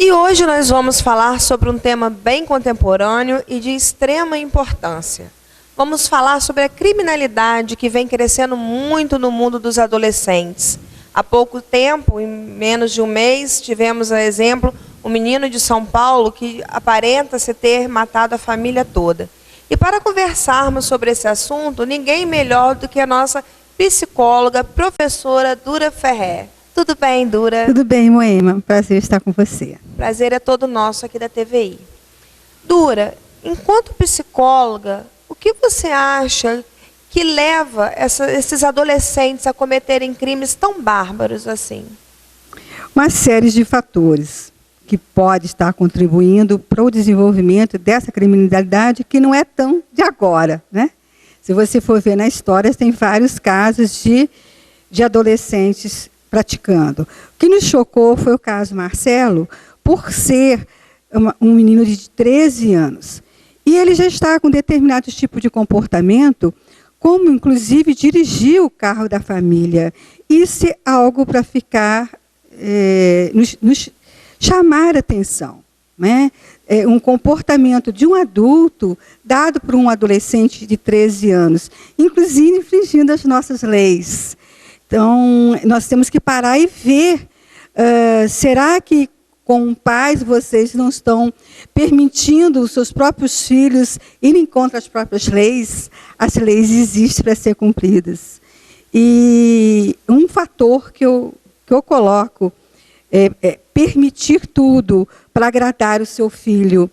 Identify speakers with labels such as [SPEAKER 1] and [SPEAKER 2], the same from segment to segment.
[SPEAKER 1] E hoje nós vamos falar sobre um tema bem contemporâneo e de extrema importância. Vamos falar sobre a criminalidade que vem crescendo muito no mundo dos adolescentes. Há pouco tempo, em menos de um mês, tivemos, a exemplo, um menino de São Paulo que aparenta-se ter matado a família toda. E para conversarmos sobre esse assunto, ninguém melhor do que a nossa psicóloga, professora Dura Ferrer. Tudo bem, Dura?
[SPEAKER 2] Tudo bem, Moema. Prazer estar com você.
[SPEAKER 1] Prazer é todo nosso aqui da TVI. Dura, enquanto psicóloga, o que você acha que leva esses adolescentes a cometerem crimes tão bárbaros assim?
[SPEAKER 2] Uma série de fatores que pode estar contribuindo para o desenvolvimento dessa criminalidade que não é tão de agora, né? Se você for ver na história, tem vários casos de adolescentes praticando. O que nos chocou foi o caso Marcelo, por ser um menino de 13 anos. E ele já está com determinado tipo de comportamento, como inclusive dirigir o carro da família. Isso é algo para ficar, nos chamar a atenção, né? Um comportamento de um adulto dado por um adolescente de 13 anos, inclusive infringindo as nossas leis. Então, nós temos que parar e ver, será que com pais vocês não estão permitindo os seus próprios filhos irem contra as próprias leis? As leis existem para ser cumpridas. E um fator que eu coloco é permitir tudo para agradar o seu filho.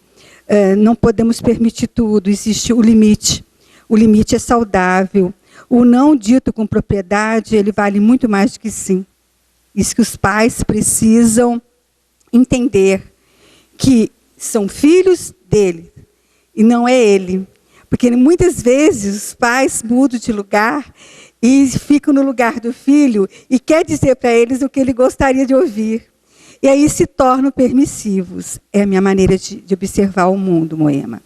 [SPEAKER 2] Não podemos permitir tudo, existe o limite. O limite é saudável. O não dito com propriedade, ele vale muito mais do que sim. Isso que os pais precisam entender, que são filhos dele e não é ele. Porque muitas vezes os pais mudam de lugar e ficam no lugar do filho e quer dizer para eles o que ele gostaria de ouvir. E aí se tornam permissivos. É a minha maneira de observar o mundo, Moema.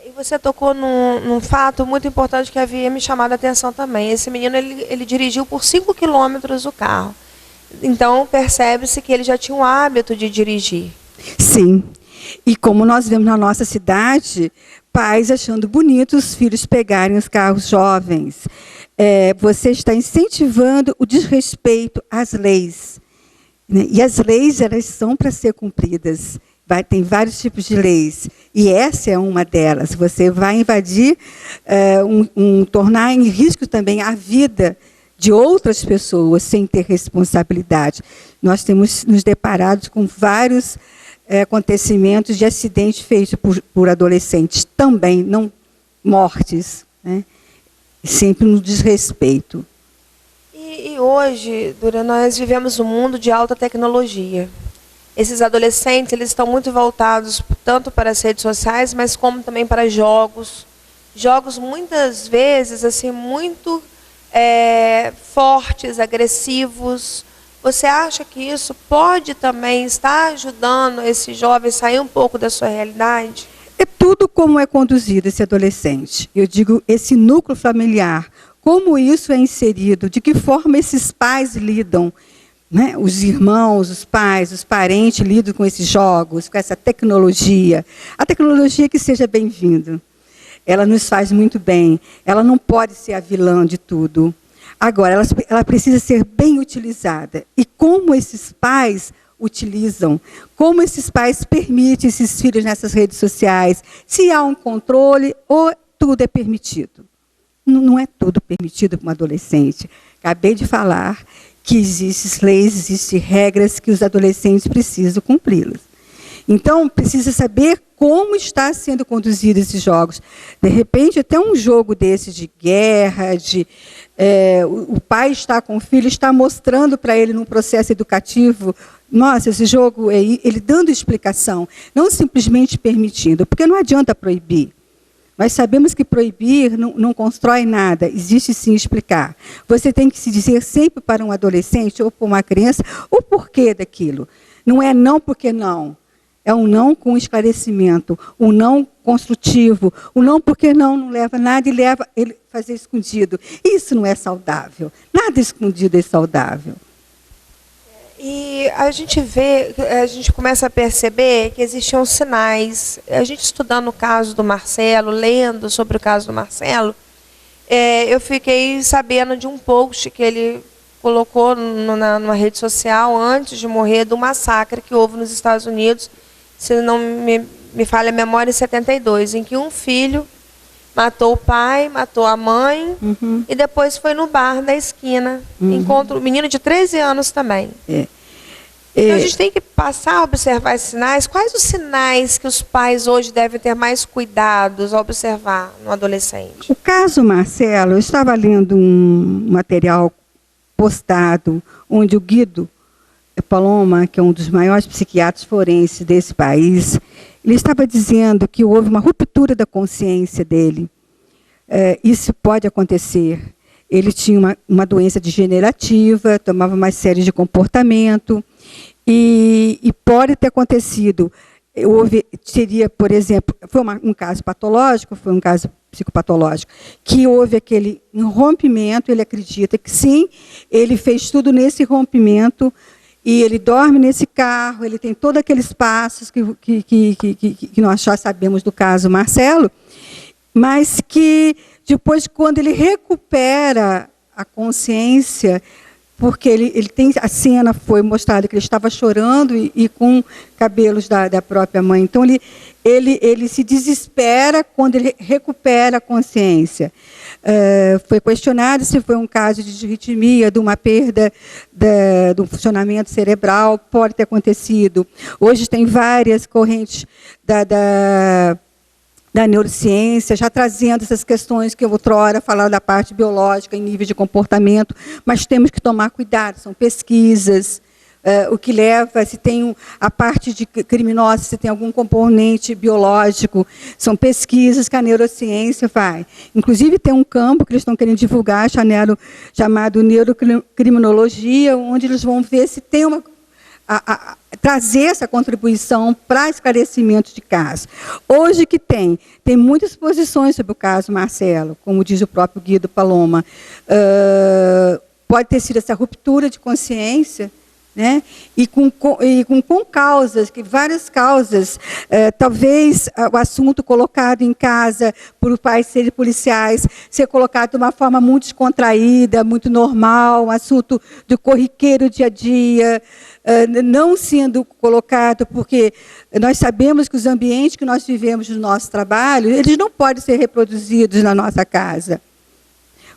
[SPEAKER 1] E você tocou num fato muito importante que havia me chamado a atenção também. Esse menino, ele dirigiu por 5 quilômetros o carro. Então, percebe-se que ele já tinha o hábito de dirigir.
[SPEAKER 2] Sim. E como nós vemos na nossa cidade, pais achando bonito os filhos pegarem os carros jovens. Você está incentivando o desrespeito às leis. E as leis, elas são para ser cumpridas. Tem vários tipos de leis. E essa é uma delas. Você vai invadir, tornar em risco também a vida de outras pessoas sem ter responsabilidade. Nós temos nos deparado com vários acontecimentos de acidentes feitos por adolescentes também, não mortes, né? Sempre no desrespeito.
[SPEAKER 1] E hoje, Dura, nós vivemos um mundo de alta tecnologia. Esses adolescentes, eles estão muito voltados tanto para as redes sociais, mas como também para jogos. Jogos muitas vezes assim muito fortes, agressivos. Você acha que isso pode também estar ajudando esse jovem a sair um pouco da sua realidade?
[SPEAKER 2] É tudo como é conduzido esse adolescente. Eu digo, esse núcleo familiar, como isso é inserido, de que forma esses pais lidam, né? Os irmãos, os pais, os parentes lidam com esses jogos, com essa tecnologia. A tecnologia que seja bem-vinda. Ela nos faz muito bem. Ela não pode ser a vilã de tudo. Agora, ela precisa ser bem utilizada. E como esses pais utilizam, como esses pais permitem esses filhos nessas redes sociais, se há um controle ou tudo é permitido. Não é tudo permitido para um adolescente. Acabei de falar que existem leis, existem regras que os adolescentes precisam cumpri-las. Então, precisa saber como está sendo conduzido esses jogos. De repente, até um jogo desse de guerra, o pai está com o filho, está mostrando para ele num processo educativo, nossa, esse jogo, ele dando explicação, não simplesmente permitindo, porque não adianta proibir. Nós sabemos que proibir não constrói nada, existe sim explicar. Você tem que se dizer sempre para um adolescente ou para uma criança o porquê daquilo. Não é não porque não. É um não com esclarecimento, um não construtivo, um não porque não leva nada e leva ele fazer escondido. Isso não é saudável. Nada escondido é saudável.
[SPEAKER 1] E a gente começa a perceber que existiam sinais. A gente estudando o caso do Marcelo, lendo sobre o caso do Marcelo, eu fiquei sabendo de um post que ele colocou numa rede social antes de morrer, do massacre que houve nos Estados Unidos, se não me falha a memória, em 72, em que um filho matou o pai, matou a mãe, e depois foi no bar da esquina. Encontra um menino de 13 anos também. Então a gente tem que passar a observar esses sinais. Quais os sinais que os pais hoje devem ter mais cuidados a observar no adolescente?
[SPEAKER 2] O caso Marcelo, eu estava lendo um material postado, onde o Guido Paloma, que é um dos maiores psiquiatras forenses desse país, ele estava dizendo que houve uma ruptura da consciência dele. Isso pode acontecer. Ele tinha uma doença degenerativa, tomava uma série de comportamento, e pode ter acontecido. Seria, por exemplo, foi um caso patológico, foi um caso psicopatológico, que houve aquele rompimento, ele acredita que sim, ele fez tudo nesse rompimento, e ele dorme nesse carro, ele tem todos aqueles passos que nós já sabemos do caso Marcelo, mas que depois, quando ele recupera a consciência, porque ele tem, a cena foi mostrada que ele estava chorando e com cabelos da própria mãe. Então, ele se desespera quando ele recupera a consciência. Foi questionado se foi um caso de disritmia, de uma perda do funcionamento cerebral, pode ter acontecido. Hoje tem várias correntes da neurociência, já trazendo essas questões que eu outrora falava da parte biológica em nível de comportamento, mas temos que tomar cuidado, são pesquisas, o que leva, se tem a parte de criminosa, se tem algum componente biológico, são pesquisas que a neurociência faz. Inclusive tem um campo que eles estão querendo divulgar, chamado neurocriminologia, onde eles vão ver se tem trazer essa contribuição para esclarecimento de casos. Hoje que tem muitas posições sobre o caso Marcelo, como diz o próprio Guido Paloma. Pode ter sido essa ruptura de consciência, né? E com causas, várias causas, talvez o assunto colocado em casa por pais serem policiais, ser colocado de uma forma muito descontraída, muito normal, um assunto do corriqueiro dia a dia, não sendo colocado, porque nós sabemos que os ambientes que nós vivemos no nosso trabalho, eles não podem ser reproduzidos na nossa casa.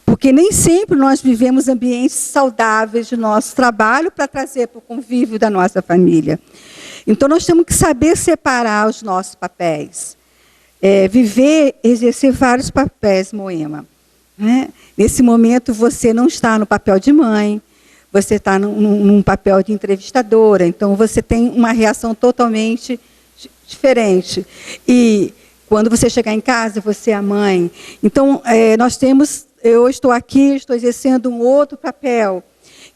[SPEAKER 2] Porque nem sempre nós vivemos ambientes saudáveis no nosso trabalho para trazer para o convívio da nossa família. Então, nós temos que saber separar os nossos papéis. Exercer vários papéis, Moema. Né? Nesse momento, você não está no papel de mãe, você está num papel de entrevistadora, então você tem uma reação totalmente diferente. E quando você chegar em casa, você é a mãe. Então, eu estou aqui, estou exercendo um outro papel.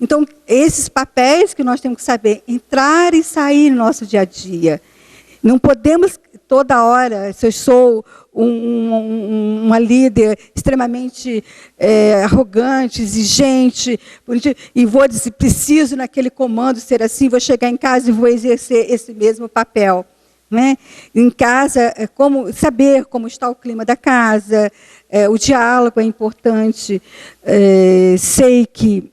[SPEAKER 2] Então, esses papéis que nós temos que saber entrar e sair no nosso dia a dia. Não podemos toda hora, se eu sou uma líder extremamente arrogante, exigente, e preciso naquele comando ser assim, vou chegar em casa e vou exercer esse mesmo papel. Né? Em casa, saber como está o clima da casa, o diálogo é importante. Sei que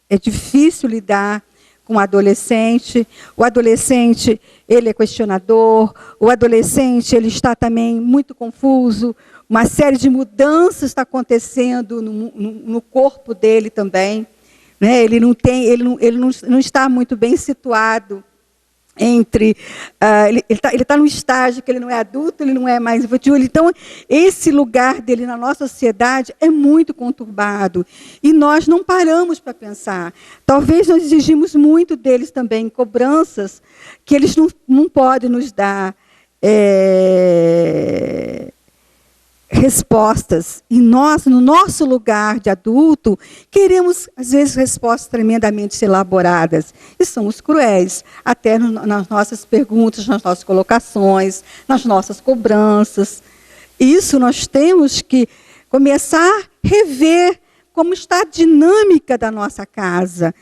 [SPEAKER 2] é difícil lidar com o adolescente. O adolescente, ele é questionador. O adolescente, ele está também muito confuso. Uma série de mudanças está acontecendo no corpo dele também. Né? Ele não está muito bem situado entre... ele está num estágio que ele não é adulto, ele não é mais infantil. Então, esse lugar dele na nossa sociedade é muito conturbado. E nós não paramos para pensar. Talvez nós exigimos muito deles também, cobranças que eles não podem nos dar respostas. E nós, no nosso lugar de adulto, queremos, às vezes, respostas tremendamente elaboradas. E somos cruéis, até nas nossas perguntas, nas nossas colocações, nas nossas cobranças. Isso nós temos que começar a rever como está a dinâmica da nossa casa.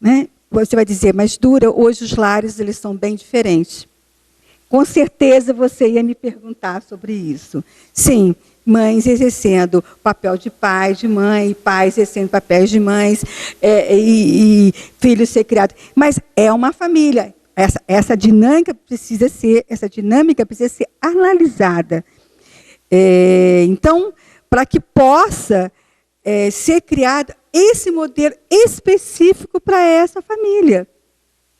[SPEAKER 2] Né? você vai dizer, mas Dura, hoje os lares eles são bem diferentes. Com certeza você ia me perguntar sobre isso. Sim, mães exercendo papel de pai, de mãe, pais exercendo papéis de mães, e filhos ser criados. Mas é uma família. Essa dinâmica precisa ser analisada. Então, para que possa ser criado esse modelo específico para essa família,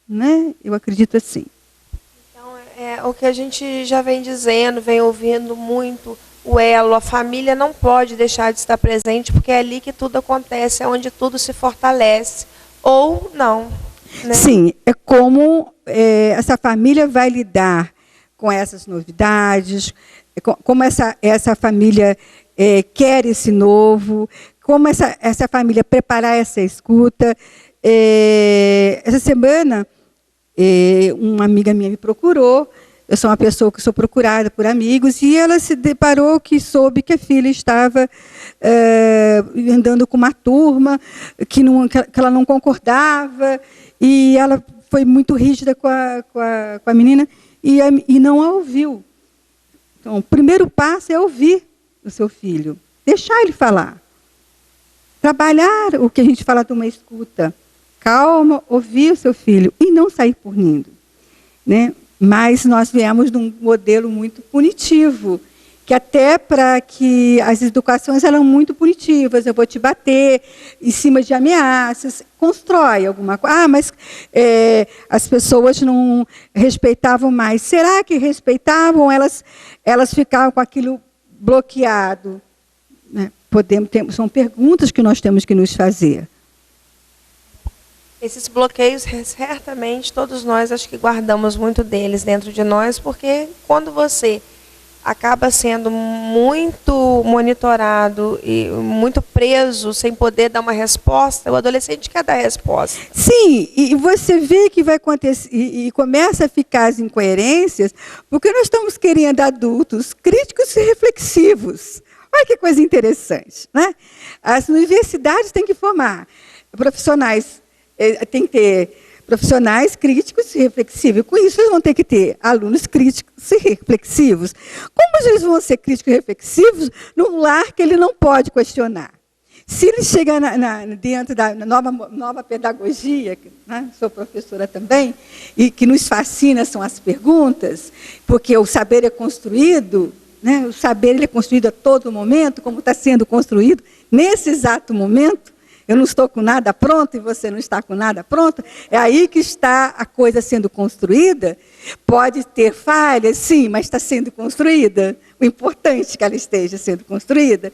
[SPEAKER 2] né? Eu acredito assim.
[SPEAKER 1] O que a gente já vem dizendo, vem ouvindo muito, o elo, a família não pode deixar de estar presente, porque é ali que tudo acontece, é onde tudo se fortalece, ou não. Né?
[SPEAKER 2] Sim, é como essa família vai lidar com essas novidades, como essa família quer esse novo, como essa família preparar essa escuta. Essa semana, uma amiga minha me procurou. Eu sou uma pessoa que sou procurada por amigos, e ela se deparou soube que a filha estava andando com uma turma que ela não concordava, e ela foi muito rígida com a menina e não a ouviu. Então, o primeiro passo é ouvir o seu filho, deixar ele falar. Trabalhar o que a gente fala de uma escuta. Calma, ouvir o seu filho e não sair punindo, né? Mas nós viemos de um modelo muito punitivo, que até para que as educações eram muito punitivas. Eu vou te bater em cima de ameaças, constrói alguma coisa. Mas as pessoas não respeitavam mais. Será que respeitavam? Elas ficavam com aquilo bloqueado, né? São perguntas que nós temos que nos fazer.
[SPEAKER 1] Esses bloqueios, certamente, todos nós acho que guardamos muito deles dentro de nós, porque quando você acaba sendo muito monitorado e muito preso, sem poder dar uma resposta, o adolescente quer dar resposta.
[SPEAKER 2] Sim, e você vê que vai acontecer, e começa a ficar as incoerências, porque nós estamos querendo adultos críticos e reflexivos. Olha que coisa interessante, né? As universidades têm que formar profissionais, tem que ter profissionais críticos e reflexivos. Com isso, eles vão ter que ter alunos críticos e reflexivos. Como eles vão ser críticos e reflexivos num lar que ele não pode questionar? Se ele chega dentro da nova pedagogia, né? Sou professora também, e que nos fascina são as perguntas, porque o saber é construído, né? O saber ele é construído a todo momento, como está sendo construído nesse exato momento. Eu não estou com nada pronto e você não está com nada pronto. É aí que está a coisa sendo construída. Pode ter falhas, sim, mas está sendo construída. O importante é que ela esteja sendo construída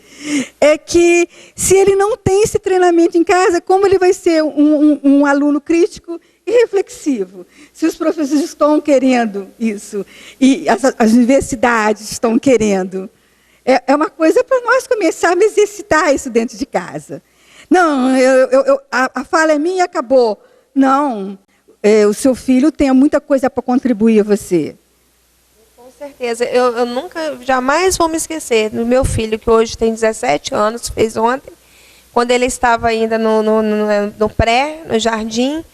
[SPEAKER 2] é que, se ele não tem esse treinamento em casa, como ele vai ser um aluno crítico e reflexivo? Se os professores estão querendo isso, e as universidades estão querendo, é uma coisa para nós começarmos a exercitar isso dentro de casa. Não, a fala é minha e acabou. Não, o seu filho tem muita coisa para contribuir a você.
[SPEAKER 1] Com certeza. Eu nunca, jamais vou me esquecer do meu filho, que hoje tem 17 anos, fez ontem, quando ele estava ainda no pré, no jardim,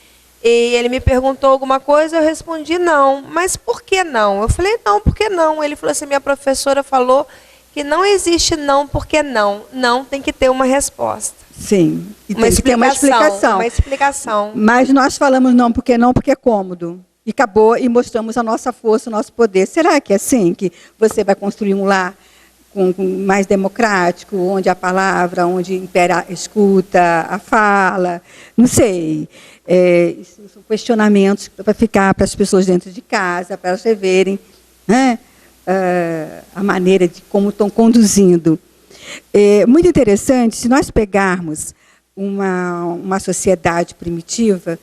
[SPEAKER 1] e ele me perguntou alguma coisa, eu respondi não. Mas por que não? Eu falei, não, por que não? Ele falou assim, minha professora falou que não existe não porque não. Não tem que ter uma resposta.
[SPEAKER 2] Sim, e tem que ter uma explicação.
[SPEAKER 1] Uma explicação.
[SPEAKER 2] Mas nós falamos não porque é cômodo. E acabou, e mostramos a nossa força, o nosso poder. Será que é assim que você vai construir um lar mais democrático, onde a palavra, onde impera a escuta, a fala? Não sei. Isso são questionamentos para ficar para as pessoas dentro de casa, para elas reverem, né, a maneira de como estão conduzindo. Muito interessante, se nós pegarmos uma sociedade primitiva,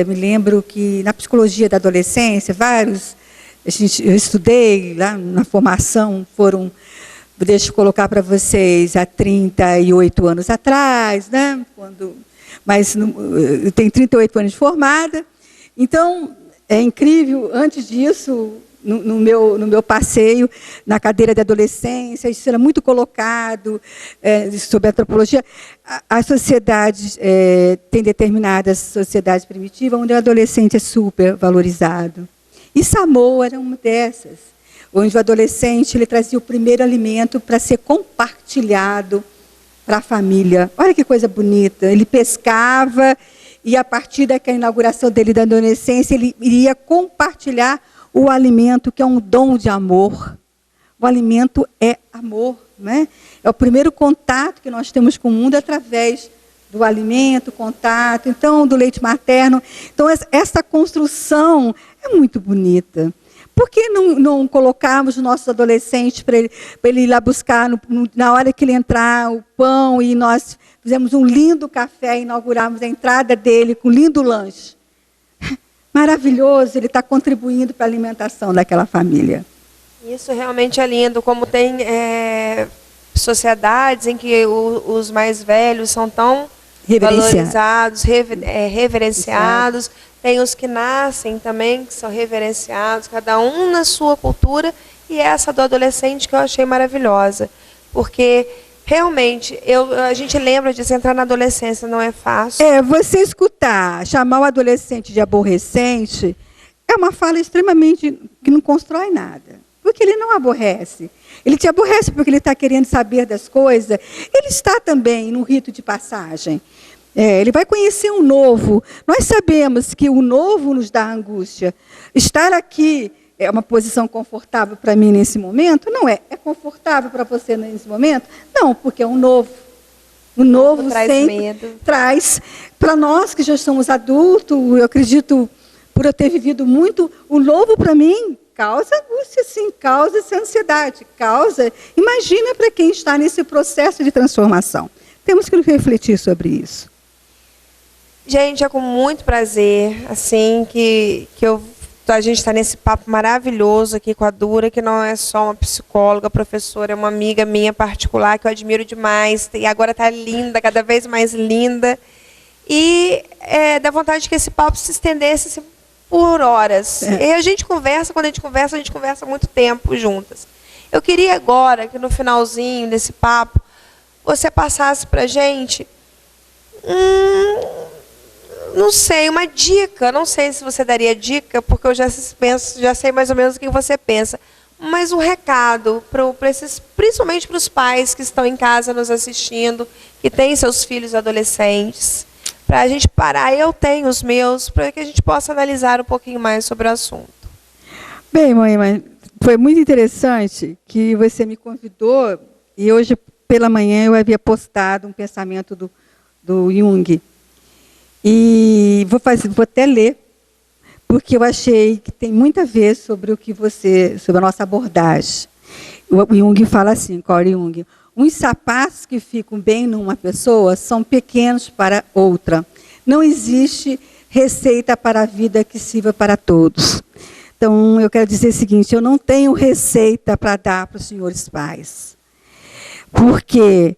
[SPEAKER 2] me lembro que na psicologia da adolescência, eu estudei lá na formação, deixa eu colocar para vocês, há 38 anos atrás, né? Mas eu tenho 38 anos de formada, então é incrível, antes disso, no meu passeio na cadeira de adolescência, isso era muito colocado sobre a antropologia. As sociedades, tem determinadas sociedades primitivas onde o adolescente é super valorizado. E Samoa era uma dessas, onde o adolescente ele trazia o primeiro alimento para ser compartilhado para a família. Olha que coisa bonita. Ele pescava e, a partir daquela inauguração dele da adolescência, ele iria compartilhar o alimento, que é um dom de amor. O alimento é amor, né? É o primeiro contato que nós temos com o mundo através do alimento, contato, então, do leite materno. Então, essa construção é muito bonita. Por que não colocarmos os nossos adolescentes para ele ir lá buscar, na hora que ele entrar, o pão, e nós fizemos um lindo café, inauguramos a entrada dele com um lindo lanche? Maravilhoso, ele está contribuindo para a alimentação daquela família.
[SPEAKER 1] Isso realmente é lindo, como tem sociedades em que os mais velhos são tão valorizados, reverenciados. Tem os que nascem também, que são reverenciados, cada um na sua cultura, e essa do adolescente que eu achei maravilhosa. Porque, realmente, a gente lembra disso, entrar na adolescência não é fácil.
[SPEAKER 2] Você escutar, chamar o adolescente de aborrecente, é uma fala extremamente que não constrói nada. Porque ele não aborrece. Ele te aborrece porque ele está querendo saber das coisas. Ele está também no rito de passagem. Ele vai conhecer um novo. Nós sabemos que o novo nos dá angústia. Estar aqui é uma posição confortável para mim nesse momento? Não é. É confortável para você nesse momento? Não, porque é um novo. O novo sempre traz. Para nós que já somos adultos, eu acredito, por eu ter vivido muito, o novo para mim causa angústia, sim, causa essa ansiedade, imagina para quem está nesse processo de transformação. Temos que refletir sobre isso.
[SPEAKER 1] Gente, é com muito prazer, assim, que a gente está nesse papo maravilhoso aqui com a Dura, que não é só uma psicóloga, professora, é uma amiga minha particular, que eu admiro demais, e agora está linda, cada vez mais linda, e dá vontade que esse papo se estendesse por horas. E a gente conversa, quando a gente conversa muito tempo juntas. Eu queria agora, que no finalzinho desse papo, você passasse para a gente, não sei, uma dica. Não sei se você daria dica, porque eu já sei mais ou menos o que você pensa. Mas um recado, principalmente para os pais que estão em casa nos assistindo, que têm seus filhos adolescentes, para a gente parar, eu tenho os meus, para que a gente possa analisar um pouquinho mais sobre o assunto.
[SPEAKER 2] Bem, mãe, foi muito interessante que você me convidou, e hoje pela manhã eu havia postado um pensamento do Jung. E vou até ler, porque eu achei que tem muito a ver sobre sobre a nossa abordagem. O Jung fala assim, Carl Jung: os sapatos que ficam bem numa pessoa são pequenos para outra. Não existe receita para a vida que sirva para todos. Então, eu quero dizer o seguinte: eu não tenho receita para dar para os senhores pais. Porque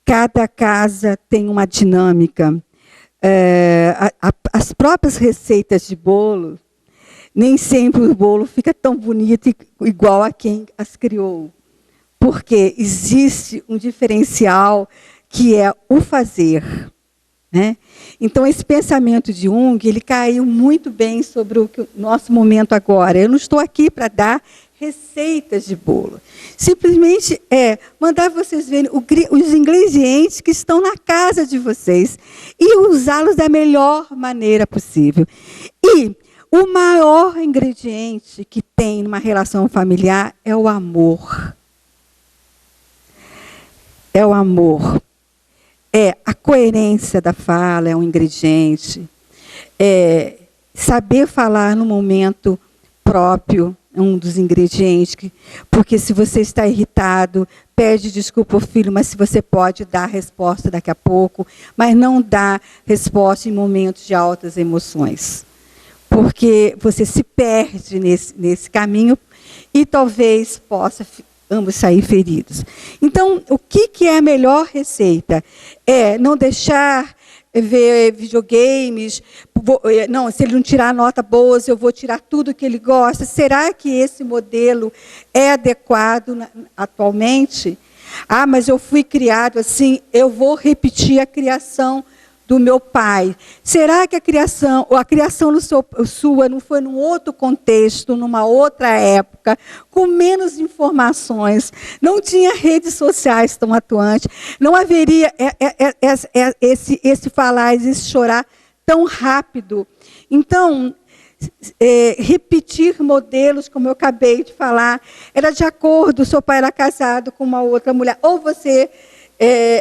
[SPEAKER 2] cada casa tem uma dinâmica. As próprias receitas de bolo, nem sempre o bolo fica tão bonito igual a quem as criou. Porque existe um diferencial que é o fazer. Né? Então, esse pensamento de Jung, ele caiu muito bem sobre o nosso momento agora. Eu não estou aqui para dar receitas de bolo. Simplesmente mandar vocês verem os ingredientes que estão na casa de vocês e usá-los da melhor maneira possível. E o maior ingrediente que tem numa relação familiar é o amor. É o amor. A coerência da fala é um ingrediente. Saber falar no momento próprio é um dos ingredientes. Porque se você está irritado, pede desculpa ao filho, mas se você pode dar a resposta daqui a pouco, mas não dá resposta em momentos de altas emoções. Porque você se perde nesse caminho e talvez possa ambos sair feridos. Então, o que é a melhor receita? É não deixar ver videogames. Não, se ele não tirar nota boas, eu vou tirar tudo que ele gosta. Será que esse modelo é adequado atualmente? Ah, mas eu fui criado assim, eu vou repetir a criação do meu pai. Será que a criação sua não foi num outro contexto, numa outra época, com menos informações, não tinha redes sociais tão atuantes, não haveria esse falar, esse chorar tão rápido? Então, repetir modelos, como eu acabei de falar, era de acordo, seu pai era casado com uma outra mulher, ou você...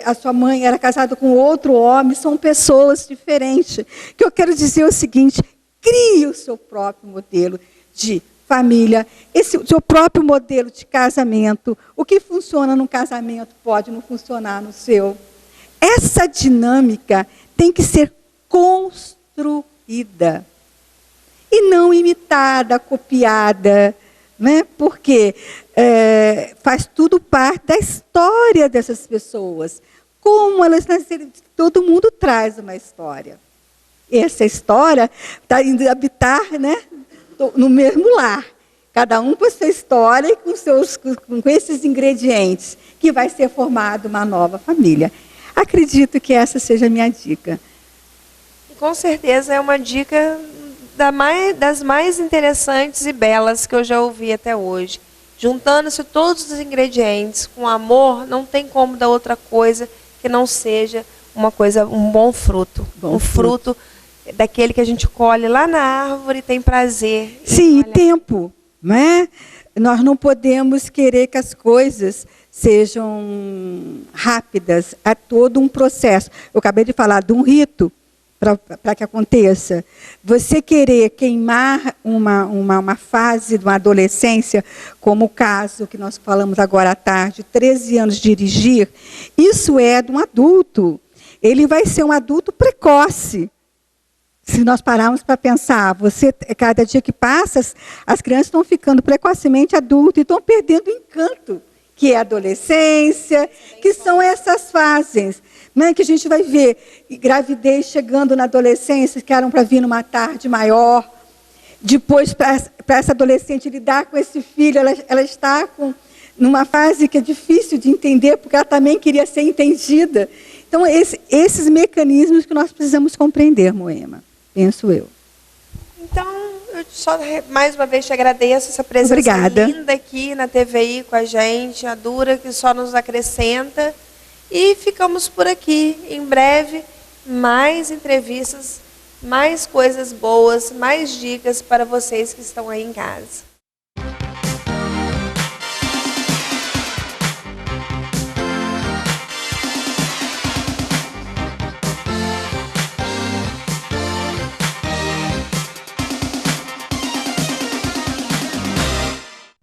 [SPEAKER 2] a sua mãe era casada com outro homem, são pessoas diferentes. O que eu quero dizer é o seguinte: crie o seu próprio modelo de família, o seu próprio modelo de casamento. O que funciona no casamento pode não funcionar no seu. Essa dinâmica tem que ser construída e não imitada, copiada, né? Porque faz tudo parte da história dessas pessoas. Como elas nasceram, todo mundo traz uma história. Essa história está indo habitar, né, no mesmo lar. Cada um com a sua história e com esses ingredientes, que vai ser formada uma nova família. Acredito que essa seja a minha dica.
[SPEAKER 1] Com certeza é uma dica das mais interessantes e belas que eu já ouvi até hoje. Juntando-se todos os ingredientes com amor, não tem como dar outra coisa que não seja um bom fruto. Fruto daquele que a gente colhe lá na árvore e tem prazer.
[SPEAKER 2] Sim, e tempo, não é? Nós não podemos querer que as coisas sejam rápidas, há todo um processo. Eu acabei de falar de um rito para que aconteça. Você querer queimar uma fase de uma adolescência, como o caso que nós falamos agora à tarde, 13 anos de dirigir, isso é de um adulto. Ele vai ser um adulto precoce. Se nós pararmos para pensar, cada dia que passa, as crianças estão ficando precocemente adultas e estão perdendo o encanto, que é a adolescência, que são essas fases, né, que a gente vai ver gravidez chegando na adolescência, que eram para vir numa tarde maior. Depois, para essa adolescente lidar com esse filho, ela está numa fase que é difícil de entender, porque ela também queria ser entendida. Então, esses mecanismos que nós precisamos compreender, Moema, penso eu.
[SPEAKER 1] Então, eu só mais uma vez te agradeço essa presença
[SPEAKER 2] Obrigada.
[SPEAKER 1] Linda aqui na TVI com a gente, a Dura, que só nos acrescenta. E ficamos por aqui. Em breve, mais entrevistas, mais coisas boas, mais dicas para vocês que estão aí em casa.